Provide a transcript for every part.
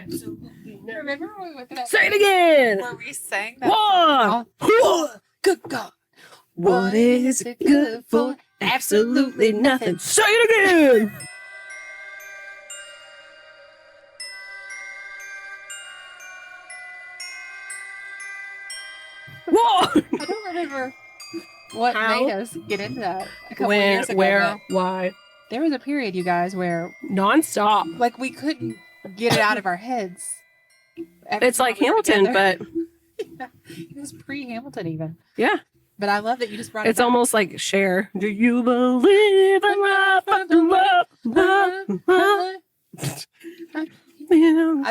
Absolutely nothing. Remember when we went to that? Say it again. Where we sang that song? Good God. What is it good for? Absolutely nothing. Say it again. Whoa. I don't remember what How? made us get into that a couple years ago. Where, why? There was a period, you guys, where Non-stop. like we couldn't get it out of our heads. Every It's time like we were Hamilton, together. but Yeah, it was pre-Hamilton even. yeah. But I love that you just brought it It's back. almost like Cher. Do you believe in love? I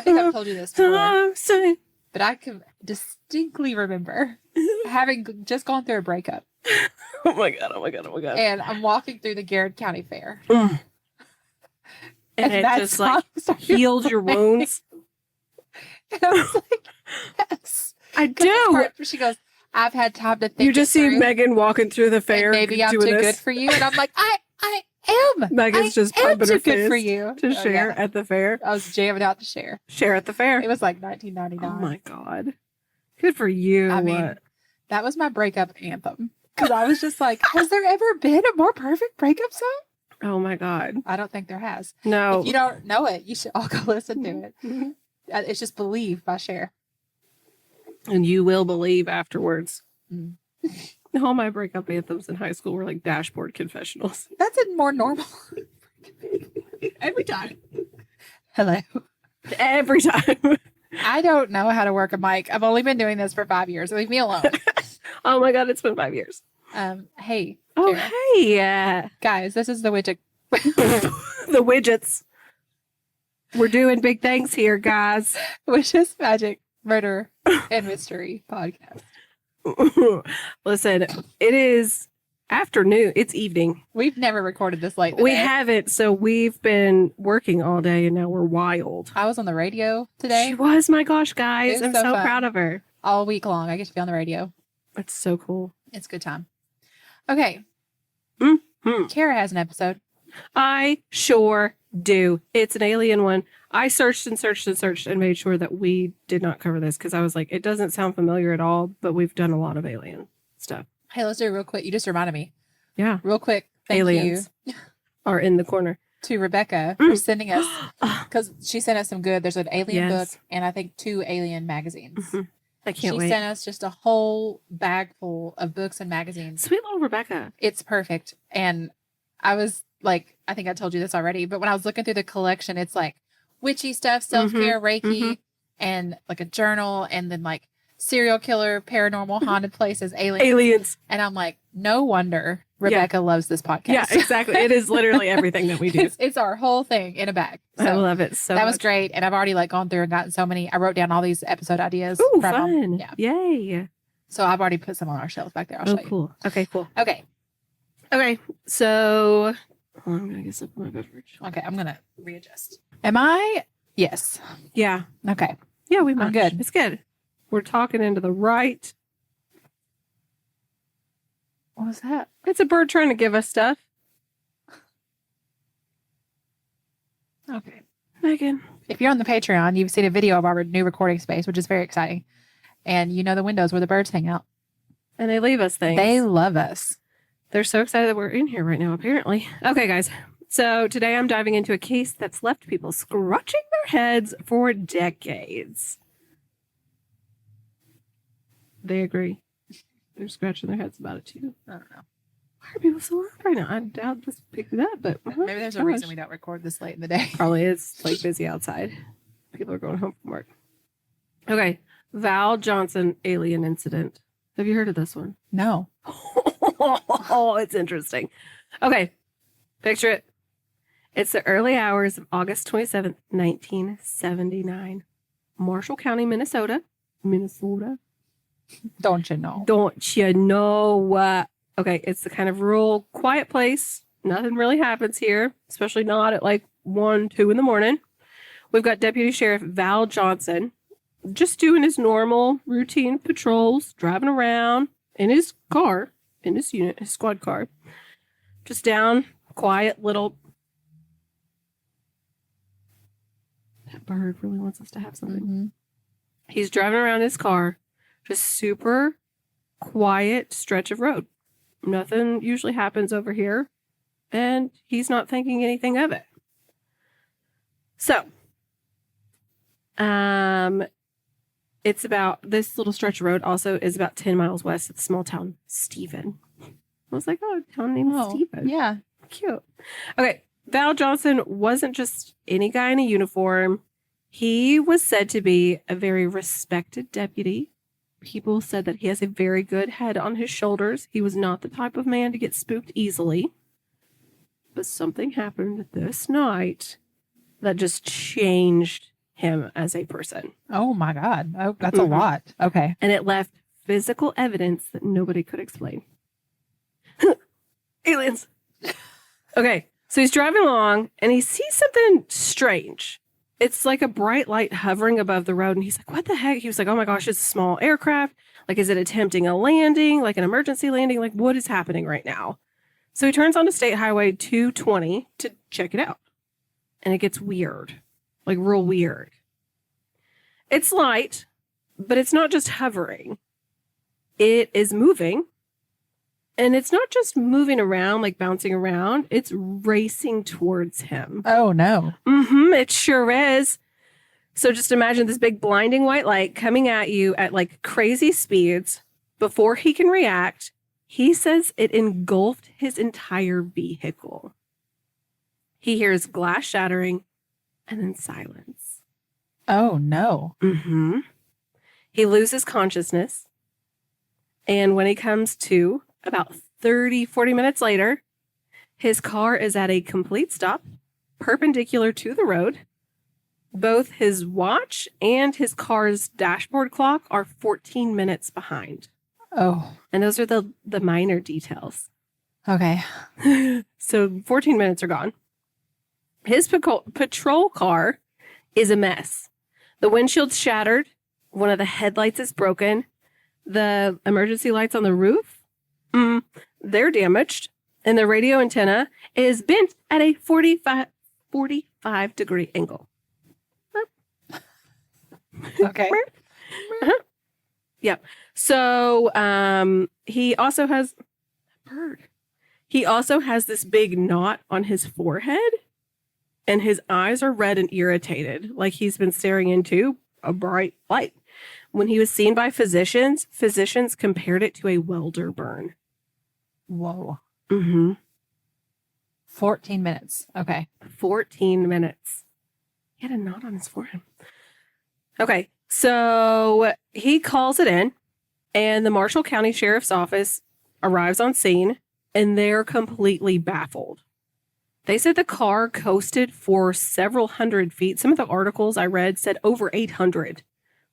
think I've told you this before, Say. but I can distinctly remember having just gone through a breakup, Oh my god! Oh my god! Oh my god! and I'm walking through the Garrett County Fair, Mm. And it that just like song started heals your playing. wounds. And I was like, yes. I 'Cause this do. part where she goes, I've had time to think. You just it see through, Megan walking through the and fair. maybe I'm too doing good this. for you, and I'm like, I am. Megan's just I am pumping her too good for fist you. to Oh, share yeah. at the fair. I was jamming out to share. Share at the fair. It was like Oh 1999. my god! Good for you. I mean, that was my breakup anthem. Because I was just like, has there ever been a more perfect breakup song? oh my god! I don't think there has. No. If you don't know it, you should all go listen to it. Mhm. It's just Believe by Cher. And you will believe afterwards. Mm. All my breakup anthems in high school were like dashboard confessionals. That's a more normal. Every time. Hello. Every time. I don't know how to work a mic. I've only been doing this for 5 years. Leave me alone. Oh my god, it's been 5 years. Hey. Oh, Cher. hey. Guys, this is the widget. The widgets. We're doing big things here, guys. Wishes, Magic, Murder, and Mystery podcast. Listen, it is afternoon. It's evening. We've never recorded this late. We today. haven't, so we've been working all day and now we're wild. I was on the radio today. She was, my gosh, It guys. was I'm so so fun. proud of her. All week long. I get to be on the radio. It's so cool. It's a good time. Okay. Mhm. Kara has an episode. I sure do. It's an alien one. I searched and searched and searched and made sure that we did not cover this because I was like, it doesn't sound familiar at all, but we've done a lot of alien stuff. Hey, let's do it real quick. You just reminded me. Yeah. Real quick. Thank Aliens are in the corner. you to Rebecca for sending us, because she sent us some good. There's an alien Yes. book and I think 2 alien magazines. Mhm. I can't She wait. sent us just a whole bag full of books and magazines. Sweet little Rebecca. It's perfect. And I was like, I think I told you this already, but when I was looking through the collection, it's like witchy stuff, self-care, Reiki, mhm. and like a journal, and then like serial killer, paranormal, haunted places, aliens. Aliens. And I'm like, no wonder Rebecca loves this podcast. Yeah, exactly. It is literally everything that we do. It's our whole thing in a bag. I So love it so that much. was great. And I've already like gone through and gotten so many. I wrote down all these episode ideas. Ooh, from 'em. fun. Yeah. Yay. So I've already put some on our shelf back there. I'll Oh, show you. cool. Okay, cool. Okay. Okay, so I'm going to get some of my beverage. Okay. I'm going to readjust. Am I? Yes. Yeah. Okay. Yeah, we I'm match. good. It's good. We're talking into the right. What was that? It's a bird trying to give us stuff. Okay. Megan. If you're on the Patreon, you've seen a video of our new recording space, which is very exciting. And you know the windows where the birds hang out. And they leave us things. They love us. They're so excited that we're in here right now, apparently. Okay, guys. So today I'm diving into a case that's left people scratching their heads for decades. They agree. They're scratching their heads about it too. I don't know. Why are people so loud right now? I doubt this picked it up, but Maybe there's a reason we don't record this late in the day. Probably it's like busy outside. People are going home from work. Okay. Val Johnson alien incident. Have you heard of this one? No. Oh, it's interesting. Okay. Picture it. It's the early hours of August 27th, 1979. Marshall County, Minnesota. Don't you know? Don't you know? Okay, it's the kind of rural, quiet place. Nothing really happens here, especially not at like 1, 2 in the morning. We've got Deputy Sheriff Val Johnson just doing his normal routine patrols, driving around in his car, in his unit, his squad car. Just down, quiet little That bird really wants us to have something. Mm-hmm. He's driving around his car, just super quiet stretch of road. Nothing usually happens over here, and he's not thinking anything of it. So, it's about, this little stretch of road also is about 10 miles west of the small town Stephen. I was like, oh, a town named Stephen. Yeah. Cute. Okay. Val Johnson wasn't just any guy in a uniform. He was said to be a very respected deputy. People said that he has a very good head on his shoulders. He was not the type of man to get spooked easily. But something happened this night that just changed him as a person. Oh my God. Oh, that's a lot. Okay. And it left physical evidence that nobody could explain. Aliens. Okay. So he's driving along and he sees something strange. It's like a bright light hovering above the road. And he's like, what the heck? He was like, oh my gosh, it's a small aircraft. Like, is it attempting a landing, like an emergency landing? Like, what is happening right now? So he turns onto State Highway 220 to check it out. And it gets weird, like real weird. It's light, but it's not just hovering. It is moving. And it's not just moving around, like bouncing around. It's racing towards him. Oh, no. It sure is. So just imagine this big blinding white light coming at you at like crazy speeds. Before he can react, he says it engulfed his entire vehicle. He hears glass shattering and then silence. Oh, no. He loses consciousness. And when he comes to, about 40 minutes later, his car is at a complete stop, perpendicular to the road. Both his watch and his car's dashboard clock are 14 minutes behind. Oh. And those are the minor details. Okay. So 14 minutes are gone. His patrol car is a mess. The windshield's shattered. One of the headlights is broken. The emergency lights on the roof, they're damaged. And the radio antenna is bent at a 45 degree angle. Okay. Yeah. So he also has this big knot on his forehead, and his eyes are red and irritated, like he's been staring into a bright light. When he was seen by physicians compared it to a welder burn. Whoa. 14 minutes. Okay. 14 minutes. He had a knot on his forehead. Okay. So he calls it in, and the Marshall County Sheriff's Office arrives on scene, and they're completely baffled. They said the car coasted for several hundred feet. Some of the articles I read said over 800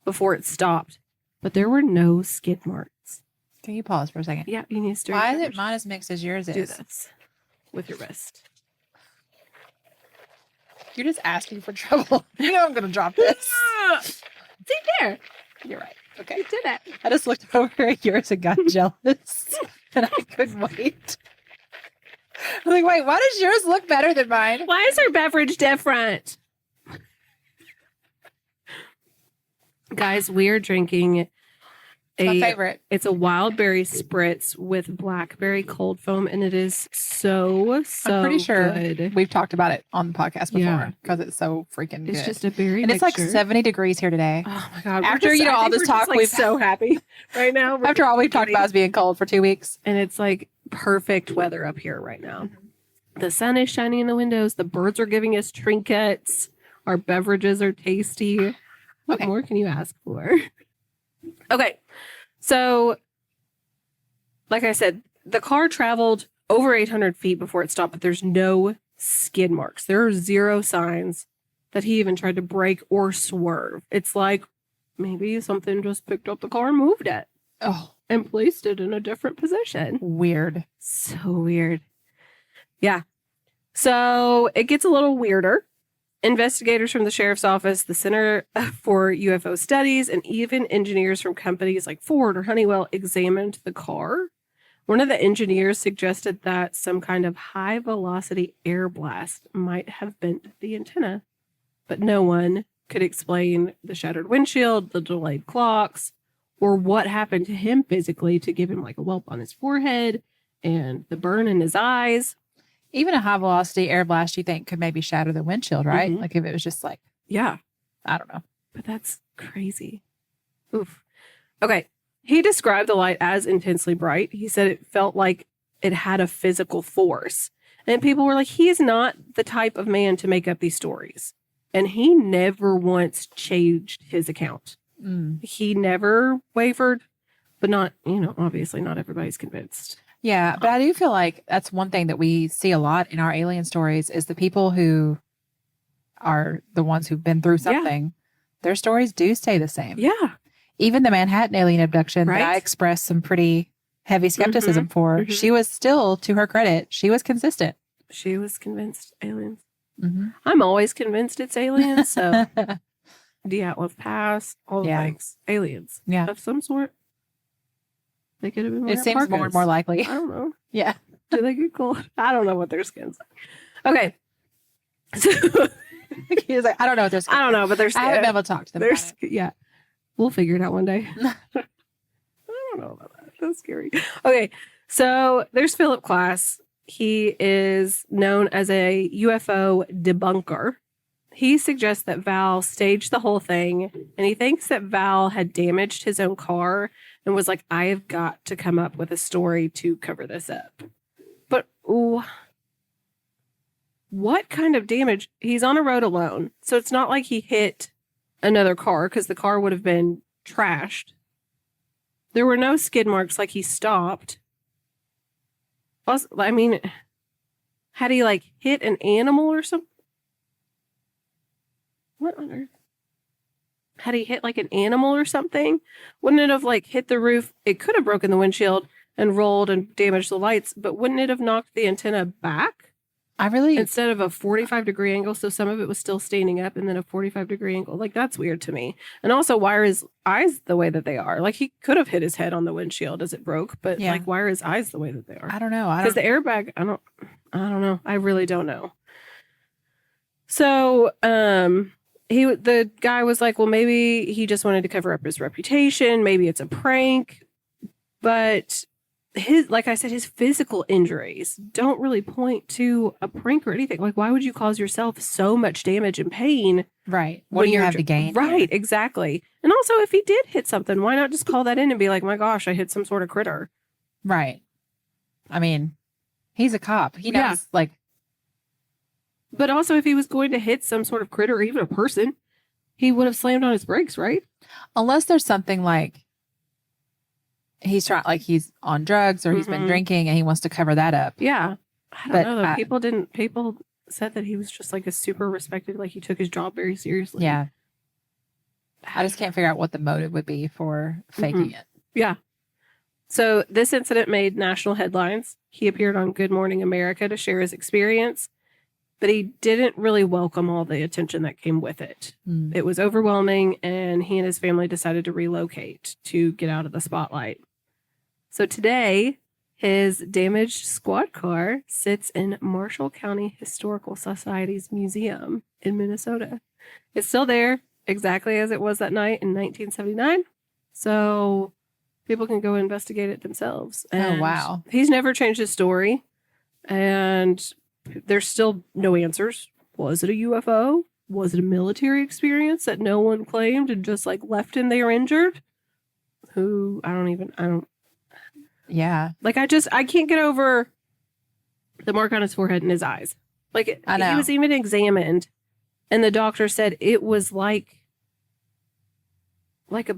before it stopped, but there were no skid marks. Can you pause for a second? Yeah, you need to. Why is it mine as mixed as yours is? Do this with your wrist. You're just asking for trouble. You know I'm going to drop this. See there. You're right. Okay. You did it. I just looked over at yours and got jealous, and I couldn't wait. I'm like, wait, why does yours look better than mine? Why is our beverage different? Guys, we're drinking my favorite. It's a wild berry spritz with blackberry cold foam, and it is so I'm pretty sure good. We've talked about it on the podcast before because it's so freaking good. It's just a berry and mixture. it's like 70 degrees here today. Oh my God. After, all this talk, we're so happy right now. After all we've talked about is being cold for 2 weeks. And it's like perfect weather up here right now. The sun is shining in the windows. The birds are giving us trinkets. Our beverages are tasty. What more can you ask for? Okay. So, like I said, the car traveled over 800 feet before it stopped, but there's no skid marks. There are zero signs that he even tried to brake or swerve. It's like maybe something just picked up the car and moved it. Oh. And placed it in a different position. Weird. So weird. Yeah. So it gets a little weirder. Investigators from the sheriff's office, the Center for UFO Studies, and even engineers from companies like Ford or Honeywell examined the car. One of the engineers suggested that some kind of high-velocity air blast might have bent the antenna but no one could explain the shattered windshield, the delayed clocks, or what happened to him physically to give him like a whelp on his forehead and the burn in his eyes. Even a high velocity air blast, you think, could maybe shatter the windshield, right? Mhm. Like if it was just like, Yeah. I don't know. But that's crazy. Oof. Okay. He described the light as intensely bright. He said it felt like it had a physical force. And people were like, he is not the type of man to make up these stories. And he never once changed his account. He never wavered, but not, obviously not everybody's convinced. Yeah, but I do feel like that's one thing that we see a lot in our alien stories is the people who are the ones who've been through something. Their stories do stay the same. Yeah. Even the Manhattan alien abduction that I Right. expressed some pretty heavy skepticism for, she was still, to her credit, she was consistent. She was convinced aliens. Mm-hmm. I'm always convinced it's aliens. So, Dyatlov Pass, all the Yeah. things. Aliens. Yeah. Of some sort. They could have been It wearing seems more and parkas. more likely. I don't know. Yeah. Do they get cold? I don't know what their skin's like. Okay. So, He was like, I don't know what they're I don't know, but their I skin. haven't been able to talk to them. About it. Yeah. We'll figure it out one day. I don't know about that. That's scary. Okay. So there's Philip Klass. He is known as a UFO debunker. He suggests that Val staged the whole thing, and he thinks that Val had damaged his own car and was like, I have got to come up with a story to cover this up. But what kind of damage? He's on a road alone, so it's not like he hit another car because the car would have been trashed. There were no skid marks like he stopped. Also, I mean, had he like hit an animal or something? What on earth? Had he hit like an animal or something? Wouldn't it have like hit the roof? It could have broken the windshield and rolled and damaged the lights, but wouldn't it have knocked the antenna back instead of a 45-degree angle? So some of it was still standing up and then a 45-degree angle. Like, that's weird to me. And also, why are his eyes the way that they are? Like, he could have hit his head on the windshield as it broke, but like, why are his eyes the way that they are? I don't know. Because the airbag, I don't know. I really don't know. So, the guy was like, well, maybe he just wanted to cover up his reputation. Maybe it's a prank. But like I said, his physical injuries don't really point to a prank or anything. Like, why would you cause yourself so much damage and pain? Right. What do you have to gain? Right, exactly. And also, if he did hit something, why not just call that in and be like, my gosh, I hit some sort of critter. Right. I mean, he's a cop. He knows, like. But also, if he was going to hit some sort of critter or even a person, he would have slammed on his brakes, right? Unless there's something like he's he's on drugs or he's been drinking and he wants to cover that up. Yeah. I don't know though. People said that he was just like a super respected, like he took his job very seriously. Yeah. I just can't figure out what the motive would be for faking it. Yeah. So this incident made national headlines. He appeared on Good Morning America to share his experience, but he didn't really welcome all the attention that came with it. It was overwhelming, and he and his family decided to relocate to get out of the spotlight. So today, his damaged squad car sits in Marshall County Historical Society's museum in Minnesota. It's still there, exactly as it was that night in 1979. So people can go investigate it themselves. And wow. He's never changed his story. And there's still no answers. Was it a UFO? Was it a military experience that no one claimed and just like left him there injured? Yeah. Like, I can't get over the mark on his forehead and his eyes. Like, I know. He was even examined and the doctor said it was like a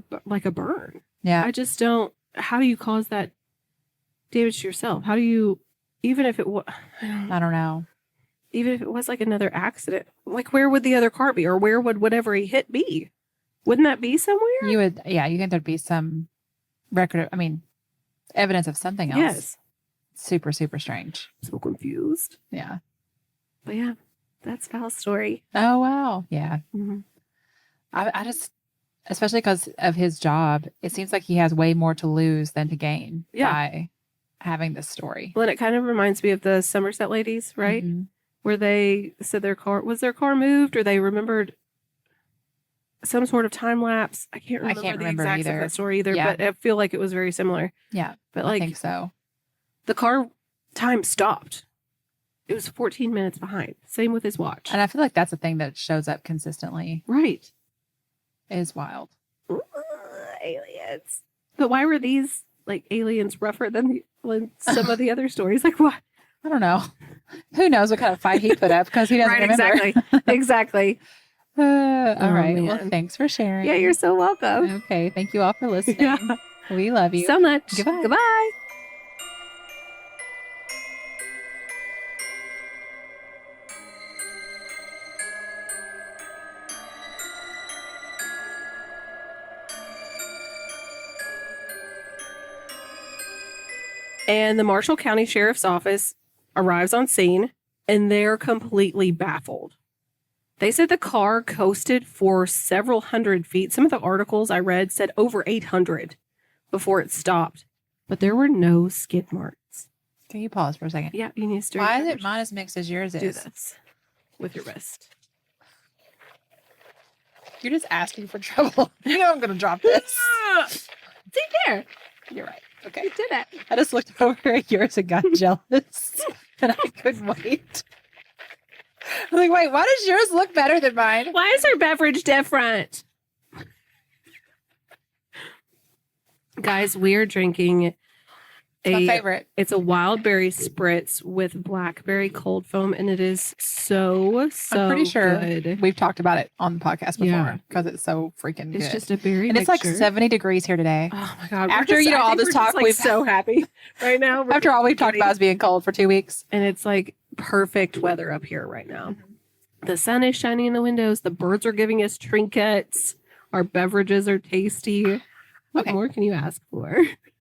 burn. Yeah. I just don't, how do you cause that damage to yourself? How do you, even if it was, I don't know. Even if it was like another accident, like where would the other car be, or where would whatever he hit be? Wouldn't that be somewhere? You think there'd be some evidence of something else. Yes. Super, super strange. So confused. Yeah. But yeah, that's Val's story. Oh, wow. Yeah. Mm-hmm. I just, especially because of his job, it seems like he has way more to lose than to gain by having this story. Well, and it kind of reminds me of the Somerset ladies, right? Mm-hmm. Where they said their car moved, or they remembered some sort of time lapse. I can't remember, the exacts either. of that story either, Yeah. but I feel like it was very similar. Yeah. But I like think so. the car time stopped. It was 14 minutes behind. Same with his watch. And I feel like that's a thing that shows up consistently. Right. Is wild. Aliens. But why were these like aliens rougher than some of the other stories? Like what? I don't know. Who knows what kind of fight he put up because he doesn't remember. Exactly. All right. Man. Well, thanks for sharing. Yeah, you're so welcome. Okay. Thank you all for listening. Yeah. We love you So much. Goodbye. Goodbye. And the Marshall County Sheriff's Office arrives on scene and they're completely baffled. They said the car coasted for several hundred feet. Some of the articles I read said over 800 before it stopped, but there were no skid marks. Can you pause for a second? Yeah, you need to stir. Why is it mine as mixed as yours Do is? this with your wrist. You're just asking for trouble. You know I'm going to drop this. See there. You're right. Okay. You did it. I just looked over at yours and got jealous. And I couldn't wait. I was like, wait, why does yours look better than mine? Why is her beverage different? Guys, we're drinking My favorite. It's a wild berry spritz with blackberry cold foam, and it is so I'm pretty sure good. we've talked about it on the podcast before Yeah. because it's so freaking good. It's just a berry and mixture. it's like 70 degrees here today. Oh my god! After, I all think this we're talk, just, like, we've so happy right now. We're after all we've talked getting- about is being cold for 2 weeks. and it's like perfect weather up here right now. The sun is shining in the windows. The birds are giving us trinkets. Our beverages are tasty. What Okay. more can you ask for?